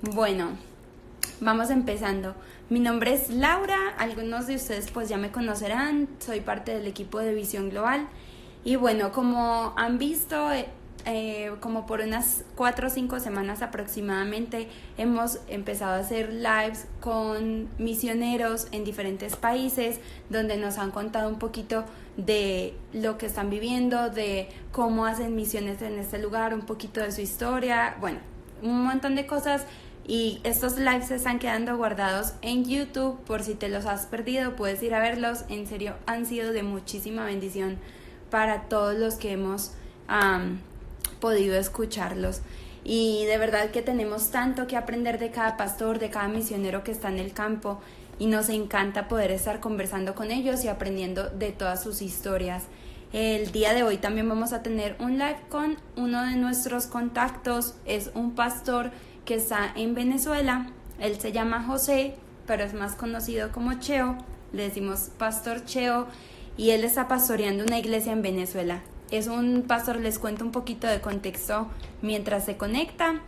Bueno, vamos empezando. Mi nombre es Laura, algunos de ustedes pues ya me conocerán, soy parte del equipo de Visión Global y bueno, como han visto, como por unas 4 o 5 semanas aproximadamente hemos empezado a hacer lives con misioneros en diferentes países donde nos han contado un poquito de lo que están viviendo, de cómo hacen misiones en este lugar, un poquito de su historia, bueno, un montón de cosas. Y estos lives se están quedando guardados en YouTube, por si te los has perdido puedes ir a verlos. En serio, han sido de muchísima bendición para todos los que hemos podido escucharlos. Y de verdad que tenemos tanto que aprender de cada pastor, de cada misionero que está en el campo, y nos encanta poder estar conversando con ellos y aprendiendo de todas sus historias. El día de hoy también vamos a tener un live con uno de nuestros contactos, es un pastor que está en Venezuela. Él se llama José, pero es más conocido como Cheo, le decimos Pastor Cheo, y él está pastoreando una iglesia en Venezuela. Es un pastor, les cuento un poquito de contexto mientras se conecta.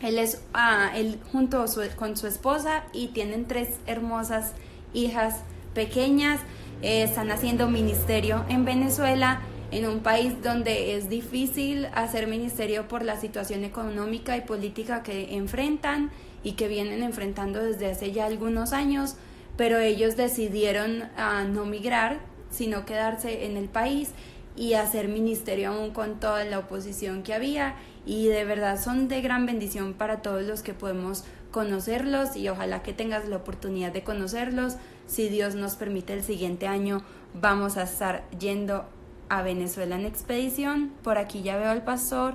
Él junto con su esposa y tienen 3 hermosas hijas pequeñas. Están haciendo ministerio en Venezuela, en un país donde es difícil hacer ministerio por la situación económica y política que enfrentan y que vienen enfrentando desde hace ya algunos años, pero ellos decidieron no migrar, sino quedarse en el país y hacer ministerio aún con toda la oposición que había, y de verdad son de gran bendición para todos los que podemos conocerlos, y ojalá que tengas la oportunidad de conocerlos. Si Dios nos permite, el siguiente año vamos a estar yendo a Venezuela en expedición. Por aquí ya veo al pastor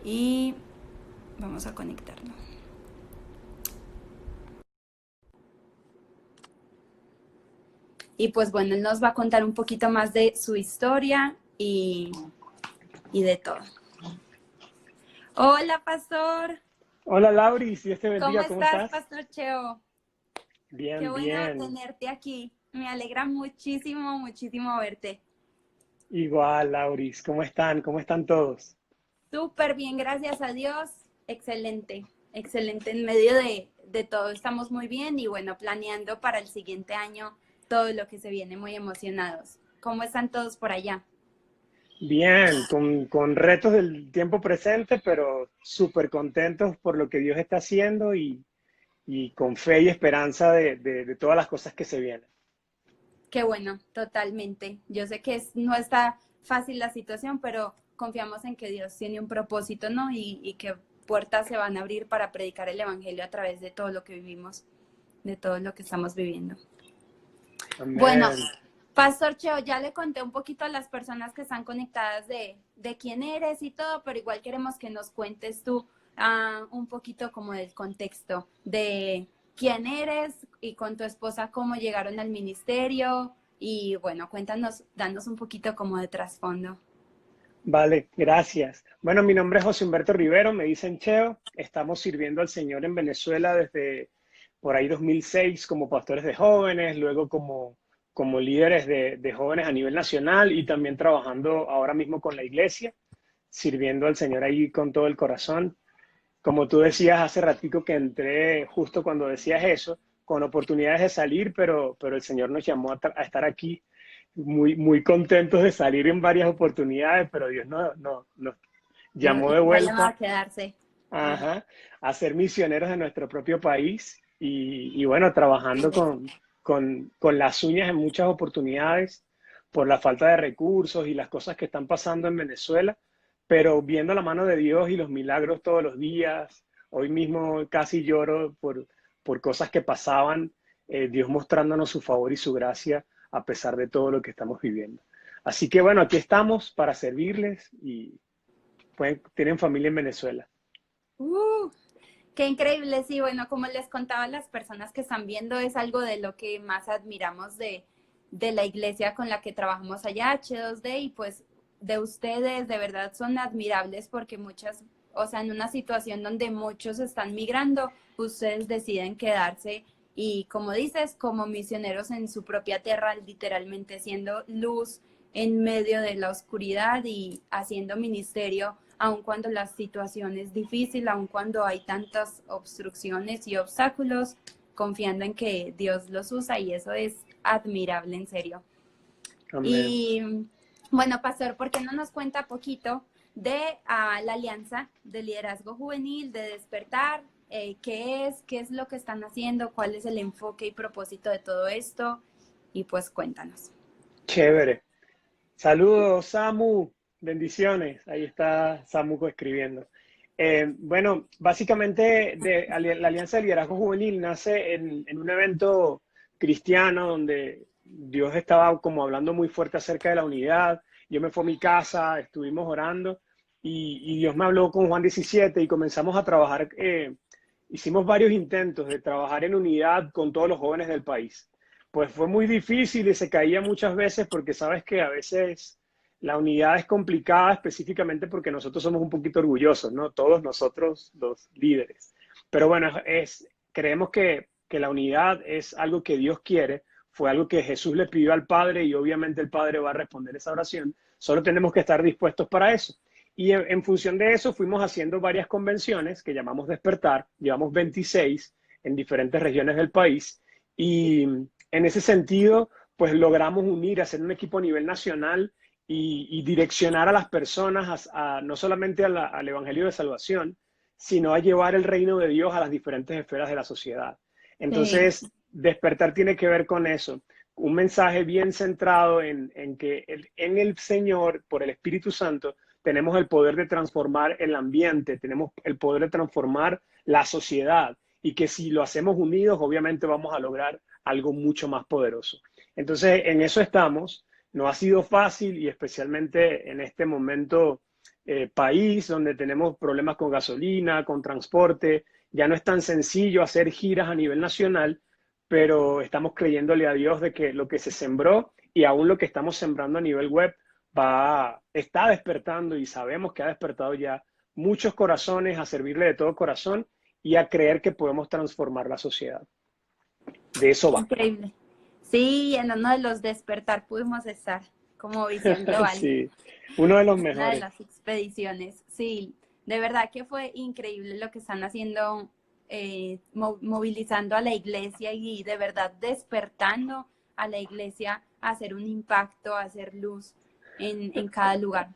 y vamos a conectarlo. Y pues bueno, él nos va a contar un poquito más de su historia y de todo. Hola, pastor. Hola Lauris, Dios te ¿Cómo bendiga, ¿cómo estás, estás? pastor Cheo? Qué Bien, bueno bien. tenerte aquí. Me alegra muchísimo, muchísimo verte. Igual, Lauris, ¿cómo están? ¿Cómo están todos? Súper bien, gracias a Dios. Excelente, excelente. En medio de todo estamos muy bien y bueno, planeando para el siguiente año todo lo que se viene, muy emocionados. ¿Cómo están todos por allá? Bien, con retos del tiempo presente, pero súper contentos por lo que Dios está haciendo y con fe y esperanza de todas las cosas que se vienen. Qué bueno, totalmente. Yo sé que no está fácil la situación, pero confiamos en que Dios tiene un propósito, ¿no? Y que puertas se van a abrir para predicar el Evangelio a través de todo lo que vivimos, de todo lo que estamos viviendo. Bueno, Amén. Pastor Cheo, ya le conté un poquito a las personas que están conectadas de quién eres y todo, pero igual queremos que nos cuentes tú un poquito como del contexto de quién eres y con tu esposa cómo llegaron al ministerio y bueno, cuéntanos, danos un poquito como de trasfondo. Vale, gracias. Bueno, mi nombre es José Humberto Rivero, me dicen Cheo. Estamos sirviendo al Señor en Venezuela desde por ahí 2006 como pastores de jóvenes, luego como líderes de jóvenes a nivel nacional y también trabajando ahora mismo con la iglesia, sirviendo al Señor ahí con todo el corazón. Como tú decías hace ratico que entré justo cuando decías eso, con oportunidades de salir, pero el Señor nos llamó a estar aquí muy contentos de salir en varias oportunidades, pero Dios nos llamó de Nos ha llamado a vuelta, quedarse. Ajá. ajá, a ser misioneros de nuestro propio país y bueno, trabajando con las uñas en muchas oportunidades por la falta de recursos y las cosas que están pasando en Venezuela, pero viendo la mano de Dios y los milagros todos los días. Hoy mismo casi lloro por cosas que pasaban, Dios mostrándonos su favor y su gracia a pesar de todo lo que estamos viviendo. Así que bueno, aquí estamos para servirles y tienen familia en Venezuela. Uh, Qué increíble, sí, bueno, como les contaba a las personas que están viendo, es algo de lo que más admiramos de la iglesia con la que trabajamos allá, H2D, y pues de ustedes, de verdad son admirables porque muchas, o sea, en una situación donde muchos están migrando, ustedes deciden quedarse y como dices, como misioneros en su propia tierra, literalmente siendo luz en medio de la oscuridad y haciendo ministerio aun cuando la situación es difícil, aun cuando hay tantas obstrucciones y obstáculos, confiando en que Dios los usa y eso es admirable, en serio. Amén. Y bueno, Pastor, ¿por qué no nos cuenta poquito de la Alianza de Liderazgo Juvenil, de Despertar? ¿Qué es lo que están haciendo? ¿Cuál es el enfoque y propósito de todo esto? Y pues cuéntanos. Chévere. Saludos, Samu. Bendiciones. Ahí está Samu escribiendo. Bueno, básicamente la Alianza de Liderazgo Juvenil nace en un evento cristiano donde Dios estaba como hablando muy fuerte acerca de la unidad. Yo me fui a mi casa, estuvimos orando y Dios me habló con Juan 17 y comenzamos a trabajar. Hicimos varios intentos de trabajar en unidad con todos los jóvenes del país. Pues fue muy difícil y se caía muchas veces porque sabes que a veces la unidad es complicada específicamente porque nosotros somos un poquito orgullosos, ¿no? Todos nosotros, los líderes. Pero bueno, creemos que la unidad es algo que Dios quiere, fue algo que Jesús le pidió al Padre y obviamente el Padre va a responder esa oración. Solo tenemos que estar dispuestos para eso. Y en función de eso fuimos haciendo varias convenciones que llamamos Despertar, llevamos 26 en diferentes regiones del país y en ese sentido pues logramos unir, hacer un equipo a nivel nacional y direccionar a las personas no solamente al Evangelio de Salvación, sino a llevar el reino de Dios a las diferentes esferas de la sociedad. Sí. Entonces, Despertar tiene que ver con eso, un mensaje bien centrado en que en el Señor, por el Espíritu Santo, tenemos el poder de transformar el ambiente, tenemos el poder de transformar la sociedad y que si lo hacemos unidos, obviamente vamos a lograr algo mucho más poderoso. Entonces, en eso estamos. No ha sido fácil y especialmente en este momento país donde tenemos problemas con gasolina, con transporte, ya no es tan sencillo hacer giras a nivel nacional, pero estamos creyéndole a Dios de que lo que se sembró y aún lo que estamos sembrando a nivel web está despertando y sabemos que ha despertado ya muchos corazones a servirle de todo corazón y a creer que podemos transformar la sociedad. De eso va. Increíble. Sí, en uno de los Despertar pudimos estar como Visión Global, Sí, uno de los una de mejores. las expediciones. Sí, de verdad que fue increíble lo que están haciendo, movilizando a la iglesia y de verdad despertando a la iglesia a hacer un impacto, a hacer luz en cada lugar.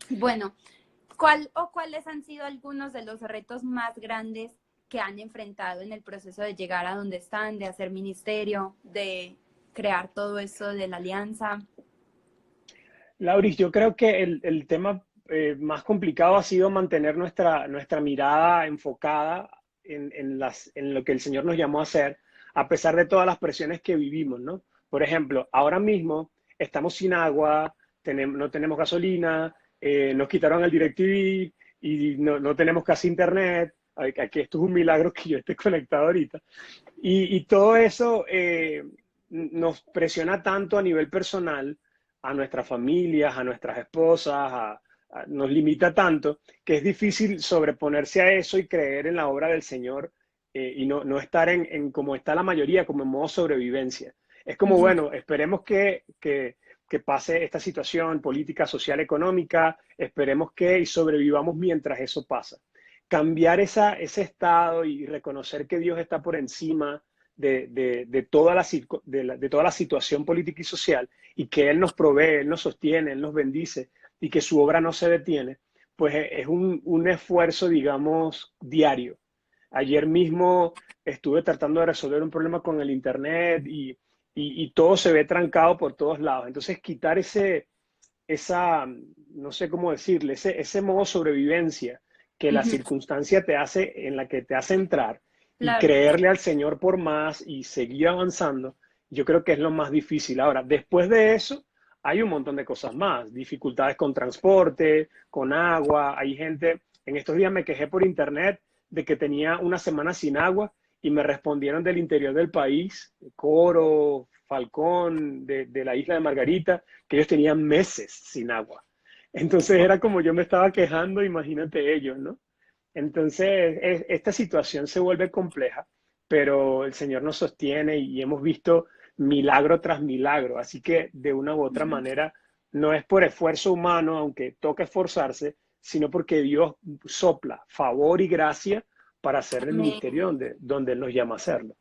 Bueno, ¿cuáles han sido algunos de los retos más grandes que han enfrentado en el proceso de llegar a donde están, de hacer ministerio, de crear todo eso de la alianza? Lauris, yo creo que el tema más complicado ha sido mantener nuestra mirada enfocada en lo que el Señor nos llamó a hacer, a pesar de todas las presiones que vivimos, ¿no? Por ejemplo, ahora mismo estamos sin agua, no tenemos gasolina, nos quitaron el DirecTV y no tenemos casi internet. Aquí esto es un milagro que yo esté conectado ahorita. Y todo eso nos presiona tanto a nivel personal, a nuestras familias, a nuestras esposas, nos limita tanto que es difícil sobreponerse a eso y creer en la obra del Señor y no estar en como está la mayoría, como en modo sobrevivencia. Es como, Ujú. bueno, esperemos que pase esta situación política, social, económica, esperemos que y sobrevivamos mientras eso pasa. Cambiar ese estado y reconocer que Dios está por encima de toda la situación política y social y que Él nos provee, Él nos sostiene, Él nos bendice y que su obra no se detiene, pues es un esfuerzo, digamos, diario. Ayer mismo estuve tratando de resolver un problema con el Internet y todo se ve trancado por todos lados. Entonces, quitar no sé cómo decirle, ese modo sobrevivencia que la Ujú. circunstancia en la que te hace entrar y Claro, creerle al Señor por más y seguir avanzando, yo creo que es lo más difícil. Ahora, después de eso, hay un montón de cosas más, dificultades con transporte, con agua, hay gente, en estos días me quejé por internet de que tenía una semana sin agua y me respondieron del interior del país, Coro, Falcón, de la isla de Margarita, que ellos tenían meses sin agua. Entonces era como yo me estaba quejando, imagínate ellos, ¿no? Entonces esta situación se vuelve compleja, pero el Señor nos sostiene y hemos visto milagro tras milagro, así que de una u otra manera no es por esfuerzo humano, aunque toca esforzarse, sino porque Dios sopla favor y gracia para hacer el Amén. ministerio donde Él nos llama a hacerlo.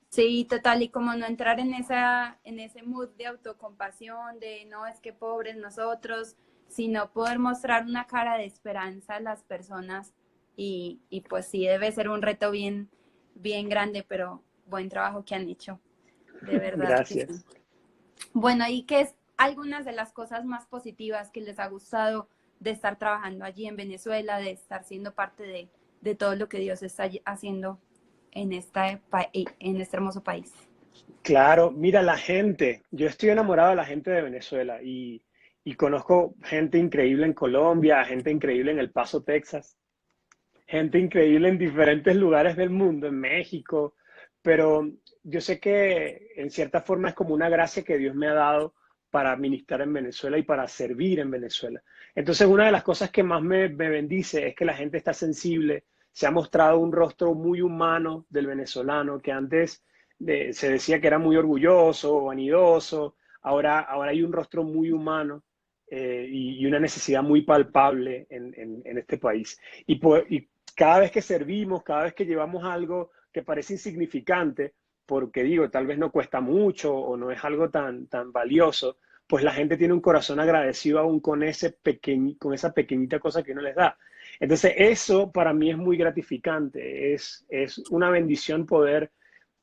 Sí, total, y como no entrar en ese mood de autocompasión, de no es que pobres nosotros, sino poder mostrar una cara de esperanza a las personas y pues sí, debe ser un reto bien, bien grande, pero buen trabajo que han hecho, de verdad que sí. Gracias. Bueno, ¿y qué es algunas de las cosas más positivas que les ha gustado de estar trabajando allí en Venezuela, de estar siendo parte de todo lo que Dios está haciendo en este hermoso país? Claro, mira, la gente, yo estoy enamorado de la gente de Venezuela y conozco gente increíble en Colombia, gente increíble en El Paso, Texas, gente increíble en diferentes lugares del mundo, en México, pero yo sé que en cierta forma es como una gracia que Dios me ha dado para ministrar en Venezuela y para servir en Venezuela. Entonces, una de las cosas que más me bendice es que la gente está sensible, se ha mostrado un rostro muy humano del venezolano, que antes se decía que era muy orgulloso, vanidoso, ahora hay un rostro muy humano y una necesidad muy palpable en este país. Y cada vez que servimos, cada vez que llevamos algo que parece insignificante, porque digo, tal vez no cuesta mucho o no es algo tan valioso, pues la gente tiene un corazón agradecido aún con con esa pequeñita cosa que uno les da. Entonces, eso para mí es muy gratificante, es una bendición poder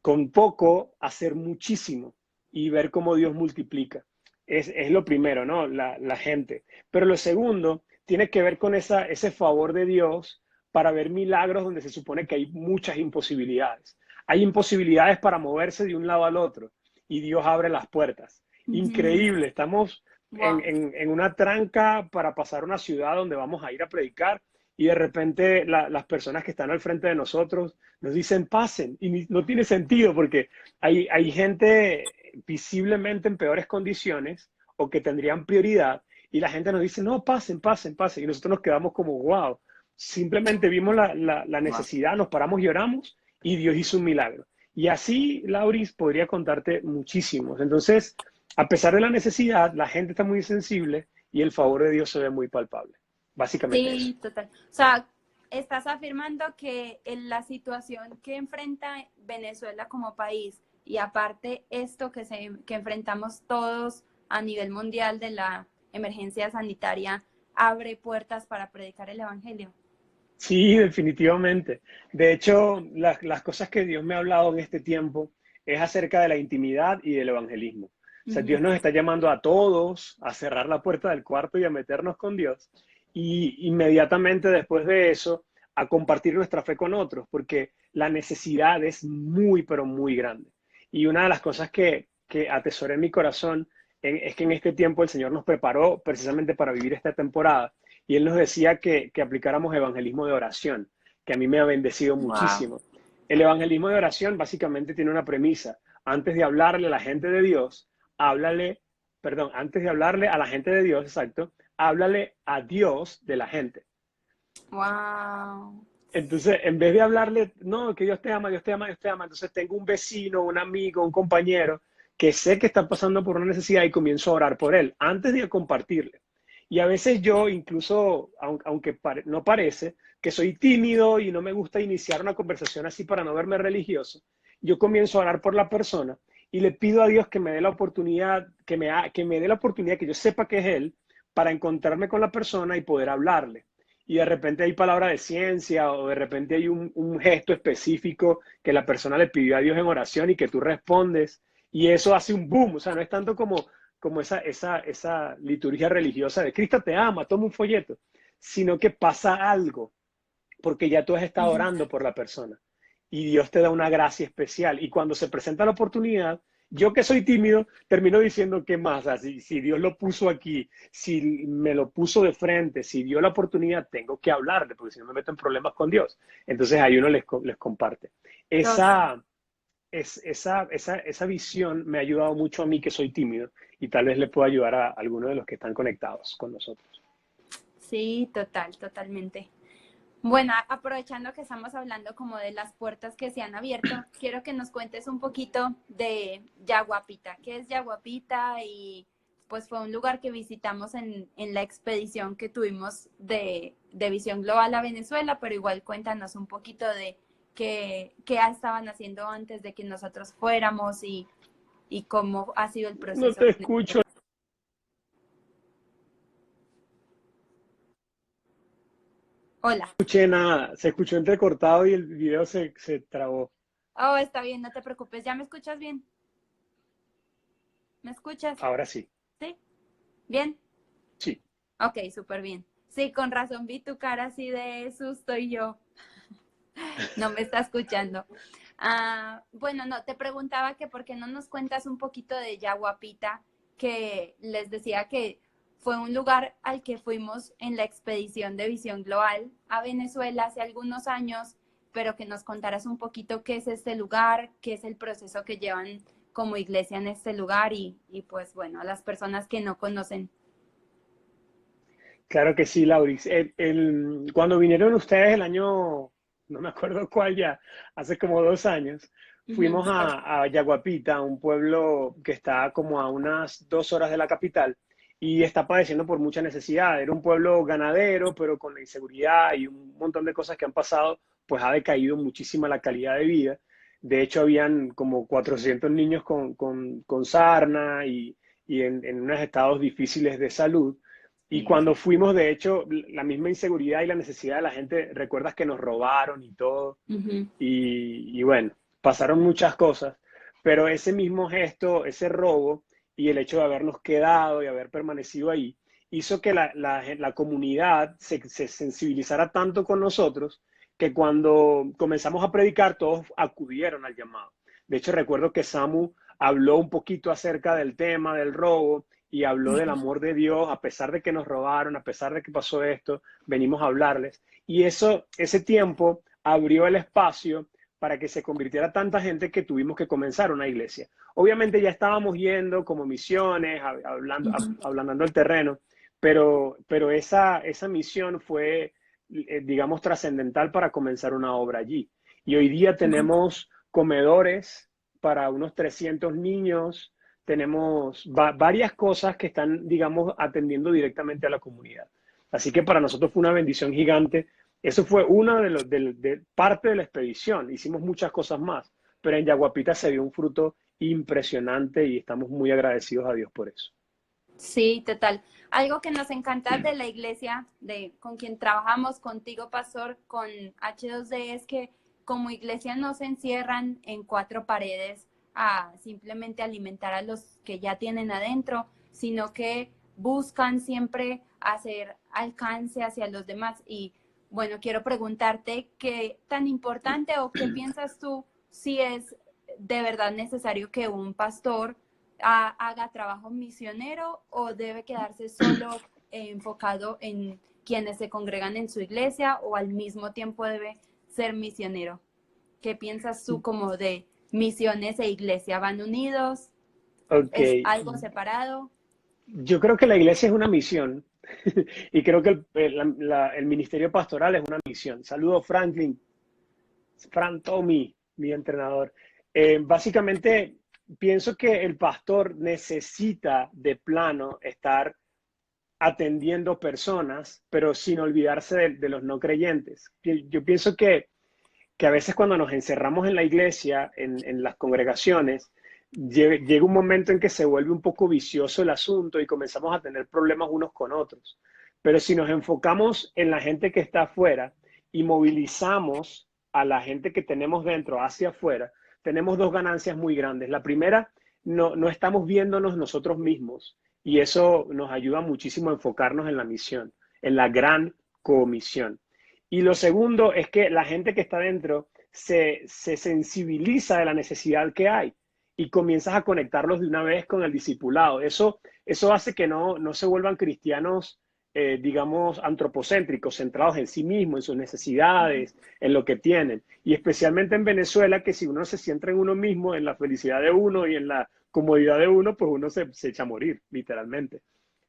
con poco hacer muchísimo y ver cómo Dios multiplica. Es lo primero, ¿no? La gente. Pero lo segundo tiene que ver con ese favor de Dios para ver milagros donde se supone que hay muchas imposibilidades. Hay imposibilidades para moverse de un lado al otro y Dios abre las puertas. Ujú. Increíble, estamos Wow. en una tranca para pasar a una ciudad donde vamos a ir a predicar y de repente las personas que están al frente de nosotros nos dicen pasen y no tiene sentido porque hay gente visiblemente en peores condiciones o que tendrían prioridad y la gente nos dice no, pasen, pasen, pasen y nosotros nos quedamos como wow, simplemente vimos la Wow. necesidad, nos paramos y oramos y Dios hizo un milagro. Y así, Lauris, podría contarte muchísimos. Entonces, a pesar de la necesidad, la gente está muy sensible y el favor de Dios se ve muy palpable. Básicamente eso. Sí, total. O sea, estás afirmando que en la situación que enfrenta Venezuela como país y aparte esto que enfrentamos todos a nivel mundial de la emergencia sanitaria abre puertas para predicar el evangelio. Sí, definitivamente. De hecho, las cosas que Dios me ha hablado en este tiempo es acerca de la intimidad y del evangelismo. O sea, Dios Ujú. nos está llamando a todos a cerrar la puerta del cuarto y a meternos con Dios. Y inmediatamente después de eso, a compartir nuestra fe con otros, porque la necesidad es muy, pero muy grande. Y una de las cosas que atesoré en mi corazón es que en este tiempo el Señor nos preparó precisamente para vivir esta temporada y él nos decía que aplicáramos evangelismo de oración, que a mí me ha bendecido Wow. muchísimo. El evangelismo de oración básicamente tiene una premisa. Antes de hablarle a la gente de Dios, háblale, perdón, antes de hablarle a la gente de Dios, exacto, háblale a Dios de la gente. Wow. Entonces, en vez de hablarle, no, que Dios te ama, Dios te ama, Dios te ama, entonces tengo un vecino, un amigo, un compañero que sé que está pasando por una necesidad y comienzo a orar por él antes de compartirle. Y a veces yo, incluso, aunque no parece, que soy tímido y no me gusta iniciar una conversación así para no verme religioso, yo comienzo a orar por la persona y le pido a Dios que me dé la oportunidad, que me dé la oportunidad, que yo sepa que es Él, para encontrarme con la persona y poder hablarle y de repente hay palabra de ciencia o de repente hay un gesto específico que la persona le pidió a Dios en oración y que tú respondes y eso hace un boom, o sea, no es tanto como esa liturgia religiosa de Cristo te ama, toma un folleto, sino que pasa algo porque ya tú has estado Ujú. orando por la persona y Dios te da una gracia especial. Y cuando se presenta la oportunidad, yo que soy tímido, termino diciendo, ¿qué más? Así, si Dios lo puso aquí, si me lo puso de frente, si dio la oportunidad, tengo que hablarle, porque si no me meto en problemas con Dios. Entonces ahí uno les comparte. Total. Esa, esa visión me ha ayudado mucho a mí que soy tímido y tal vez le pueda ayudar a algunos de los que están conectados con nosotros. Sí, total, totalmente. Bueno, aprovechando que estamos hablando como de las puertas que se han abierto, quiero que nos cuentes un poquito de Yaguapita. ¿Qué es Yaguapita y pues fue un lugar que visitamos en la expedición que tuvimos de Visión Global a Venezuela, pero igual cuéntanos un poquito de qué estaban haciendo antes de que nosotros fuéramos y cómo ha sido el No proceso. te escucho. Hola. No escuché nada, se escuchó entrecortado y el video se trabó. Oh, está bien, no te preocupes. ¿Ya me escuchas bien? ¿Me escuchas? Ahora sí, ¿Sí? ¿Bien? sí. Ok, súper bien. Sí, con razón vi tu cara así de susto y yo no me está escuchando. Bueno, no, te preguntaba que por qué no nos cuentas un poquito de Yaguapita, que les decía que fue un lugar al que fuimos en la expedición de Visión Global a Venezuela hace algunos años, pero que nos contaras un poquito qué es este lugar, qué es el proceso que llevan como iglesia en este lugar y pues bueno, a las personas que no conocen. Claro que sí, Lauris. Cuando vinieron ustedes el año, no me acuerdo cuál ya, hace como 2 años, Ujú. fuimos a Yaguapita, un pueblo que está como a unas 2 horas de la capital y está padeciendo por mucha necesidad. Era un pueblo ganadero, pero con la inseguridad y un montón de cosas que han pasado, pues ha decaído muchísimo la calidad de vida. De hecho, habían como 400 niños con sarna y en unos estados difíciles de salud. Y Sí. cuando fuimos, de hecho, la misma inseguridad y la necesidad de la gente, recuerdas que nos robaron y todo, Ujú. y bueno, pasaron muchas cosas, pero ese mismo gesto, ese robo y el hecho de habernos quedado y haber permanecido ahí, hizo que la comunidad se sensibilizara tanto con nosotros que cuando comenzamos a predicar, todos acudieron al llamado. De hecho, recuerdo que Samu habló un poquito acerca del tema del robo y habló del amor de Dios, a pesar de que nos robaron, a pesar de que pasó esto, venimos a hablarles. Y eso, ese tiempo abrió el espacio para que se convirtiera tanta gente que tuvimos que comenzar una iglesia. Obviamente ya estábamos yendo como misiones, hablando el terreno, pero esa misión fue, digamos, trascendental para comenzar una obra allí. Y hoy día tenemos comedores para unos 300 niños, tenemos varias cosas que están, digamos, atendiendo directamente a la comunidad. Así que para nosotros fue una bendición gigante. Eso fue una de parte de la expedición. Hicimos muchas cosas más, pero en Yaguapita se dio un fruto impresionante y estamos muy agradecidos a Dios por eso. Sí, total. Algo que nos encanta de la iglesia, con quien trabajamos contigo, pastor, con H2D, es que como iglesia no se encierran en cuatro paredes a simplemente alimentar a los que ya tienen adentro, sino que buscan siempre hacer alcance hacia los demás. Y bueno, quiero preguntarte qué tan importante o qué piensas tú si es de verdad necesario que un pastor haga trabajo misionero o debe quedarse solo enfocado en quienes se congregan en su iglesia o al mismo tiempo debe ser misionero. ¿Qué piensas tú como de misiones e iglesia? ¿Van unidos? Ok, ¿Es algo separado? yo creo que la iglesia es una misión y creo que el ministerio pastoral es una misión. Saludos, Franklin, Fran Tommy, mi entrenador. Básicamente, pienso que el pastor necesita de plano estar atendiendo personas, pero sin olvidarse de los no creyentes. Yo pienso que a veces cuando nos encerramos en la iglesia, en las congregaciones, llega un momento en que se vuelve un poco vicioso el asunto y comenzamos a tener problemas unos con otros. Pero si nos enfocamos en la gente que está afuera y movilizamos a la gente que tenemos dentro hacia afuera, tenemos dos ganancias muy grandes. La primera, no estamos viéndonos nosotros mismos y eso nos ayuda muchísimo a enfocarnos en la misión, en la gran comisión. Y lo segundo es que la gente que está dentro se sensibiliza de la necesidad que hay y comienzas a conectarlos de una vez con el discipulado. Eso hace que no se vuelvan cristianos, digamos, antropocéntricos, centrados en sí mismos, en sus necesidades, en lo que tienen. Y especialmente en Venezuela, que si uno se centra en uno mismo, en la felicidad de uno y en la comodidad de uno, pues uno se echa a morir, literalmente.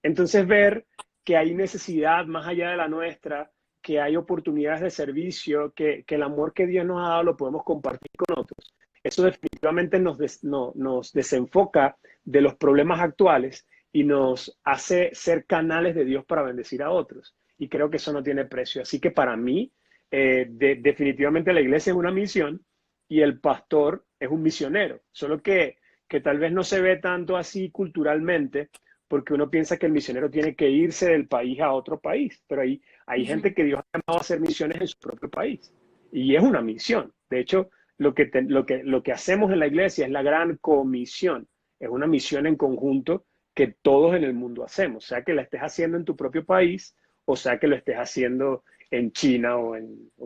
Entonces ver que hay necesidad más allá de la nuestra, que hay oportunidades de servicio, que el amor que Dios nos ha dado lo podemos compartir con otros. Eso definitivamente nos desenfoca de los problemas actuales y nos hace ser canales de Dios para bendecir a otros. Y creo que eso no tiene precio. Así que para mí, definitivamente la iglesia es una misión y el pastor es un misionero. Solo que tal vez no se ve tanto así culturalmente, porque uno piensa que el misionero tiene que irse del país a otro país. Pero hay Ujú. gente que Dios ha llamado a hacer misiones en su propio país. Y es una misión. De hecho, lo que hacemos en la iglesia es la gran comisión. Es una misión en conjunto que todos en el mundo hacemos, sea que la estés haciendo en tu propio país o sea que lo estés haciendo en China o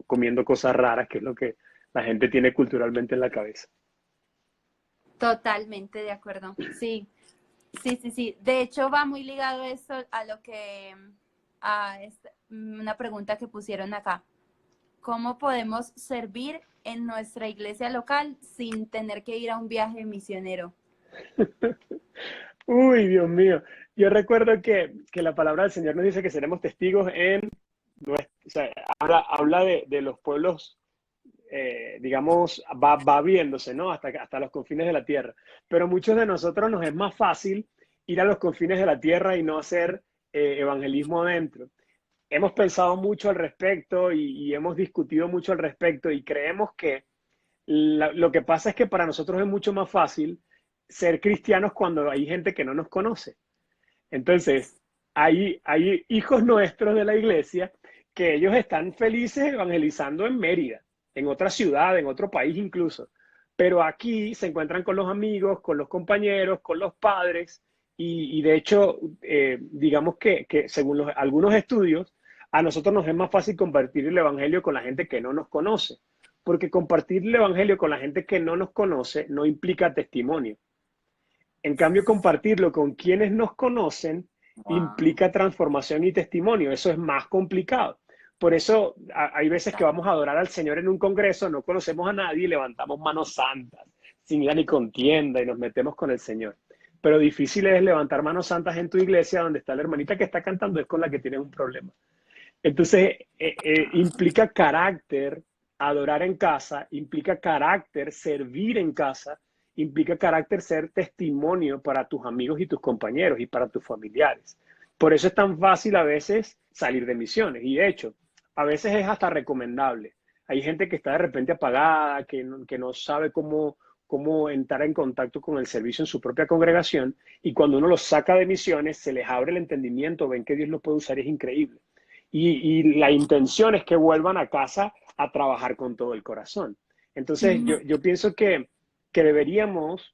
comiendo cosas raras, que es lo que la gente tiene culturalmente en la cabeza. Totalmente de acuerdo. Sí, sí, sí, sí. De hecho, va muy ligado esto a lo que, una pregunta que pusieron acá. ¿Cómo podemos servir en nuestra iglesia local sin tener que ir a un viaje misionero? Uy, Dios mío. Yo recuerdo que la palabra del Señor nos dice que seremos testigos en, o sea, habla de los pueblos, digamos, va abriéndose, ¿no? Hasta los confines de la tierra. Pero muchos de nosotros nos es más fácil ir a los confines de la tierra y no hacer evangelismo adentro. Hemos pensado mucho al respecto y hemos discutido mucho al respecto y creemos que lo que pasa es que para nosotros es mucho más fácil ser cristianos cuando hay gente que no nos conoce. Entonces, hay hijos nuestros de la iglesia que ellos están felices evangelizando en Mérida, en otra ciudad, en otro país incluso. Pero aquí se encuentran con los amigos, con los compañeros, con los padres y de hecho, digamos que según algunos estudios, a nosotros nos es más fácil compartir el evangelio con la gente que no nos conoce, porque compartir el evangelio con la gente que no nos conoce no implica testimonio. En cambio, compartirlo con quienes nos conocen Wow. implica transformación y testimonio. Eso es más complicado. Por eso hay veces que vamos a adorar al Señor en un congreso, no conocemos a nadie y levantamos manos santas, sin ira ni contienda, y nos metemos con el Señor. Pero difícil es levantar manos santas en tu iglesia donde está la hermanita que está cantando, es con la que tienes un problema. Entonces, implica carácter adorar en casa, implica carácter servir en casa, implica carácter ser testimonio para tus amigos y tus compañeros y para tus familiares. Por eso es tan fácil a veces salir de misiones. Y de hecho, a veces es hasta recomendable. Hay gente que está de repente apagada, que no sabe cómo entrar en contacto con el servicio en su propia congregación. Y cuando uno los saca de misiones, se les abre el entendimiento, ven que Dios los puede usar, es increíble. Y la intención es que vuelvan a casa a trabajar con todo el corazón. Entonces, Ujú. yo pienso que deberíamos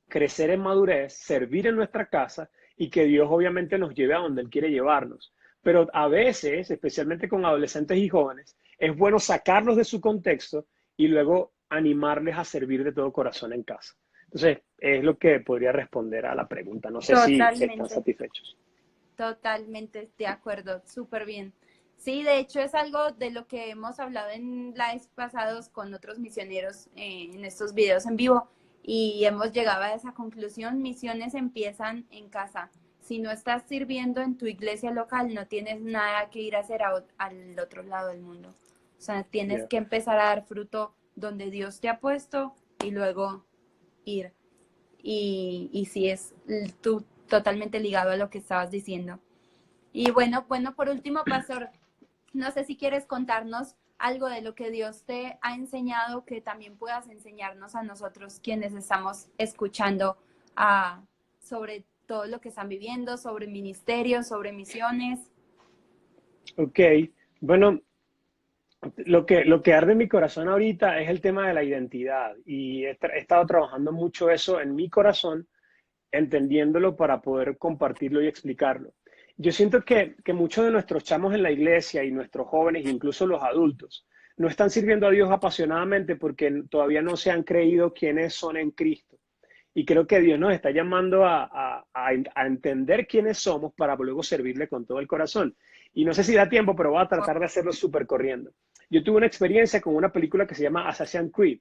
crecer en madurez, servir en nuestra casa y que Dios obviamente nos lleve a donde Él quiere llevarnos. Pero a veces, especialmente con adolescentes y jóvenes, es bueno sacarlos de su contexto y luego animarles a servir de todo corazón en casa. Entonces, es lo que podría responder a la pregunta. No sé si están Totalmente. satisfechos. Totalmente de acuerdo, súper bien. Sí, de hecho es algo de lo que hemos hablado en lives pasados con otros misioneros en estos videos en vivo y hemos llegado a esa conclusión, misiones empiezan en casa. Si no estás sirviendo en tu iglesia local, no tienes nada que ir a hacer al otro lado del mundo. O sea, tienes Yeah. que empezar a dar fruto donde Dios te ha puesto y luego ir. Y sí es tú totalmente ligado a lo que estabas diciendo. Y bueno, por último, Pastor, no sé si quieres contarnos algo de lo que Dios te ha enseñado que también puedas enseñarnos a nosotros quienes estamos escuchando sobre todo lo que están viviendo, sobre ministerios, sobre misiones. Ok, bueno, lo que arde en mi corazón ahorita es el tema de la identidad y he estado trabajando mucho eso en mi corazón, entendiéndolo para poder compartirlo y explicarlo. Yo siento que muchos de nuestros chamos en la iglesia y nuestros jóvenes, incluso los adultos, no están sirviendo a Dios apasionadamente porque todavía no se han creído quiénes son en Cristo. Y creo que Dios nos está llamando a entender quiénes somos para luego servirle con todo el corazón. Y no sé si da tiempo, pero voy a tratar de hacerlo súper corriendo. Yo tuve una experiencia con una película que se llama Assassin's Creed.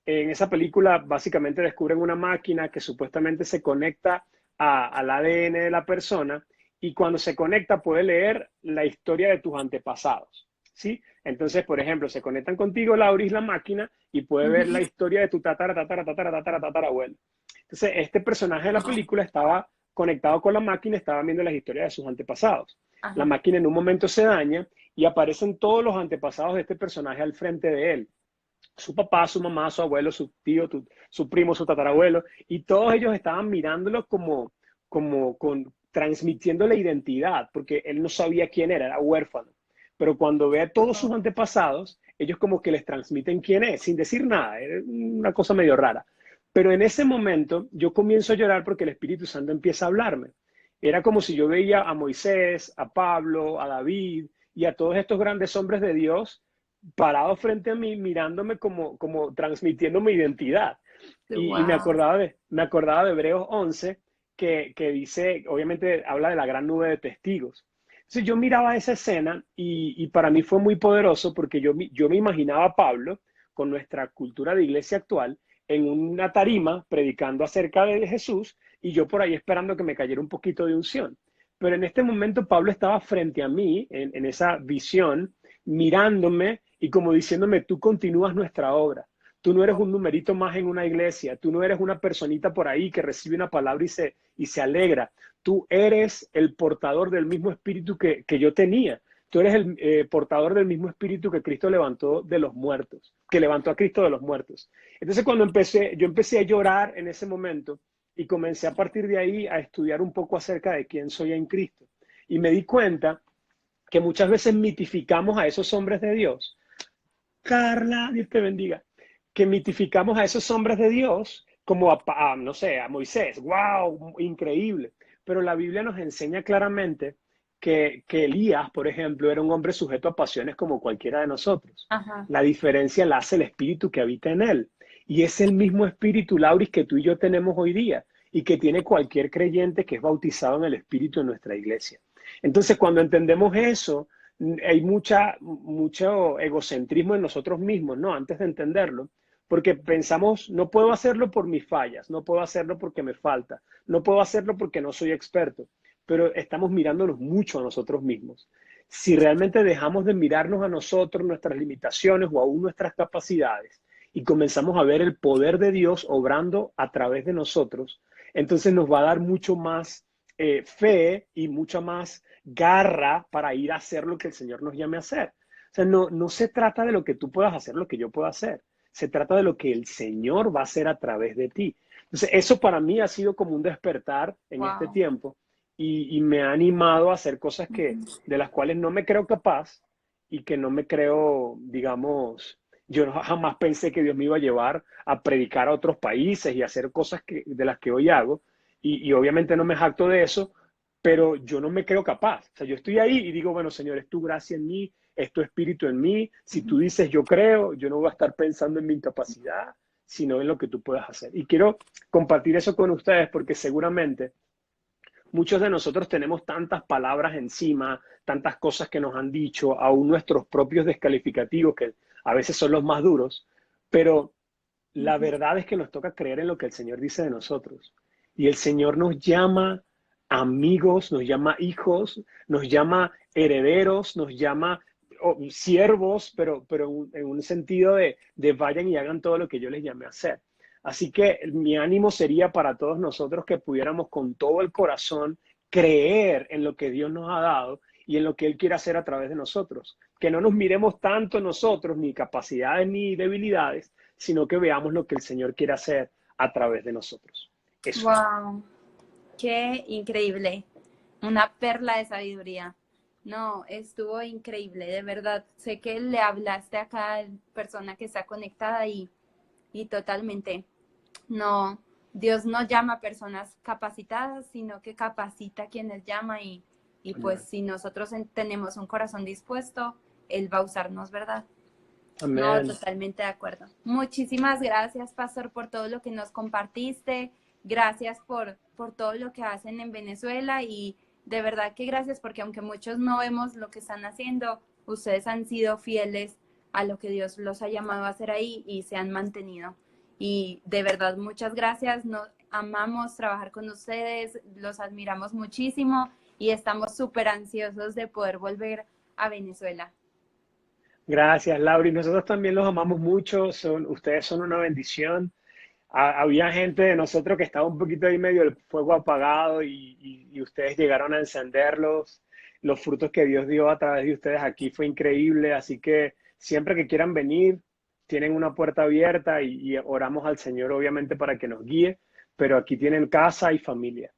En esa película básicamente descubren una máquina que supuestamente se conecta al ADN de la persona y cuando se conecta puede leer la historia de tus antepasados, ¿sí? Entonces, por ejemplo, se conectan contigo, Lauris, la máquina y puede ver la historia de tu tatara, tatara, tatara, tatara, tatara abuelo. Entonces, este personaje de la película estaba conectado con la máquina, estaban viendo las historias de sus antepasados. La Ajá. máquina en un momento se daña y aparecen todos los antepasados de este personaje al frente de él. Su papá, su mamá, su abuelo, su tío, su primo, su tatarabuelo, y todos ellos estaban mirándolo transmitiendo la identidad, porque él no sabía quién era huérfano. Pero cuando ve a todos sus Wow. antepasados, ellos como que les transmiten quién es, sin decir nada, es una cosa medio rara. Pero en ese momento yo comienzo a llorar porque el Espíritu Santo empieza a hablarme. Era como si yo veía a Moisés, a Pablo, a David y a todos estos grandes hombres de Dios parados frente a mí, mirándome como transmitiendo mi identidad. Y Wow. me acordaba de Hebreos 11, que dice, obviamente habla de la gran nube de testigos. Entonces yo miraba esa escena y para mí fue muy poderoso porque yo me imaginaba a Pablo con nuestra cultura de iglesia actual en una tarima predicando acerca de Jesús y yo por ahí esperando que me cayera un poquito de unción. Pero en este momento Pablo estaba frente a mí en esa visión, mirándome y como diciéndome, tú continúas nuestra obra. Tú no eres un numerito más en una iglesia, tú no eres una personita por ahí que recibe una palabra y se alegra. Tú eres el portador del mismo espíritu que yo tenía. Tú eres el portador del mismo espíritu que Cristo levantó de los muertos, que levantó a Cristo de los muertos. Entonces yo empecé a llorar en ese momento y comencé a partir de ahí a estudiar un poco acerca de quién soy en Cristo. Y me di cuenta que muchas veces mitificamos a esos hombres de Dios. Carla, Dios te bendiga. Que mitificamos a esos hombres de Dios como no sé, a Moisés. ¡Wow! Increíble. Pero la Biblia nos enseña claramente que Elías, por ejemplo, era un hombre sujeto a pasiones como cualquiera de nosotros. Ajá. La diferencia la hace el espíritu que habita en él. Y es el mismo espíritu, Lauris, que tú y yo tenemos hoy día y que tiene cualquier creyente que es bautizado en el espíritu en nuestra iglesia. Entonces, cuando entendemos eso, hay mucho egocentrismo en nosotros mismos, ¿no? Antes de entenderlo, porque pensamos, no puedo hacerlo por mis fallas, no puedo hacerlo porque me falta, no puedo hacerlo porque no soy experto, pero estamos mirándonos mucho a nosotros mismos. Si realmente dejamos de mirarnos a nosotros, nuestras limitaciones o aún nuestras capacidades, y comenzamos a ver el poder de Dios obrando a través de nosotros, entonces nos va a dar mucho más fe y mucha más garra para ir a hacer lo que el Señor nos llame a hacer. O sea, no se trata de lo que tú puedas hacer, lo que yo pueda hacer. Se trata de lo que el Señor va a hacer a través de ti. Entonces, eso para mí ha sido como un despertar en este Wow. tiempo y me ha animado a hacer cosas Ujú. de las cuales no me creo capaz y que no me creo, digamos, yo jamás pensé que Dios me iba a llevar a predicar a otros países y a hacer cosas de las que hoy hago. Y obviamente no me jacto de eso, pero yo no me creo capaz. O sea, yo estoy ahí y digo, bueno, Señor, es tu gracia en mí, es tu espíritu en mí. Si tú dices yo creo, yo no voy a estar pensando en mi incapacidad, sino en lo que tú puedas hacer. Y quiero compartir eso con ustedes porque seguramente muchos de nosotros tenemos tantas palabras encima, tantas cosas que nos han dicho, aún nuestros propios descalificativos, que a veces son los más duros, pero la Ujú. verdad es que nos toca creer en lo que el Señor dice de nosotros. Y el Señor nos llama amigos, nos llama hijos, nos llama herederos, nos llama siervos, pero en un sentido de vayan y hagan todo lo que yo les llame a hacer. Así que mi ánimo sería para todos nosotros que pudiéramos con todo el corazón creer en lo que Dios nos ha dado y en lo que Él quiere hacer a través de nosotros. Que no nos miremos tanto nosotros, ni capacidades ni debilidades, sino que veamos lo que el Señor quiere hacer a través de nosotros. Eso. Wow. Qué increíble. Una perla de sabiduría. No, estuvo increíble, de verdad. Sé que le hablaste a cada persona que está conectada y totalmente. No, Dios no llama a personas capacitadas, sino que capacita a quienes llama y pues Amén. si nosotros tenemos un corazón dispuesto, Él va a usarnos, ¿verdad? No, Amén. totalmente de acuerdo. Muchísimas gracias, Pastor, por todo lo que nos compartiste. Gracias por todo lo que hacen en Venezuela y de verdad que gracias porque aunque muchos no vemos lo que están haciendo, ustedes han sido fieles a lo que Dios los ha llamado a hacer ahí y se han mantenido. Y de verdad, muchas gracias. Nos amamos trabajar con ustedes, los admiramos muchísimo y estamos súper ansiosos de poder volver a Venezuela. Gracias, Laura. Y nosotros también los amamos mucho. Ustedes son una bendición. había gente de nosotros que estaba un poquito ahí medio el fuego apagado y ustedes llegaron a encenderlos. Los frutos que Dios dio a través de ustedes aquí fue increíble, así que siempre que quieran venir, tienen una puerta abierta y oramos al Señor obviamente para que nos guíe, pero aquí tienen casa y familia.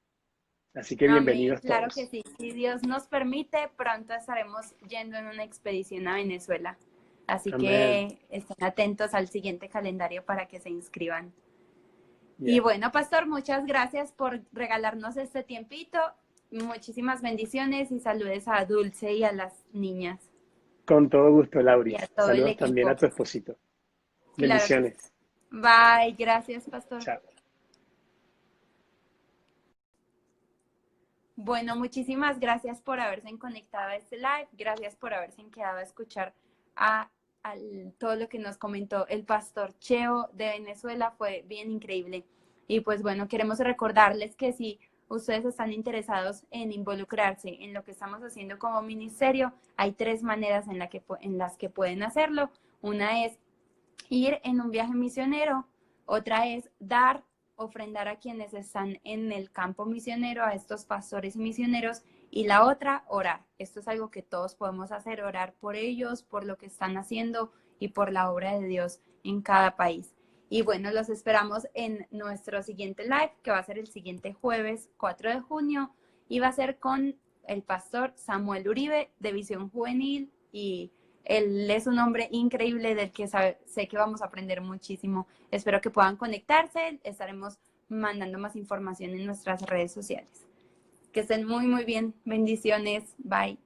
Así que Amén, bienvenidos claro que todos. sí. Si Dios nos permite, pronto estaremos yendo en una expedición a Venezuela. Así Amén. que estén atentos al siguiente calendario para que se inscriban. Y Yeah. bueno, pastor, muchas gracias por regalarnos este tiempito. Muchísimas bendiciones y saludes a Dulce y a las niñas Con todo gusto, y Lauris. a todo el Saludos también equipo. a tu esposito. Claro que sí. Bendiciones. Bye, gracias, pastor. Chao. Bueno, muchísimas gracias por haberse conectado a este live. Gracias por haberse quedado a escuchar a todo lo que nos comentó el pastor Cheo de Venezuela. Fue bien increíble. Y pues bueno, queremos recordarles que si ustedes están interesados en involucrarse en lo que estamos haciendo como ministerio, hay 3 maneras en las que pueden hacerlo. Una es ir en un viaje misionero, otra es ofrendar a quienes están en el campo misionero, a estos pastores y misioneros, y la otra, orar. Esto es algo que todos podemos hacer, orar por ellos, por lo que están haciendo y por la obra de Dios en cada país. Y bueno, los esperamos en nuestro siguiente live, que va a ser el siguiente jueves 4 de junio, y va a ser con el pastor Samuel Uribe de Visión Juvenil, y él es un hombre increíble del que sé que vamos a aprender muchísimo. Espero que puedan conectarse. Estaremos mandando más información en nuestras redes sociales. Que estén muy, muy bien. Bendiciones. Bye.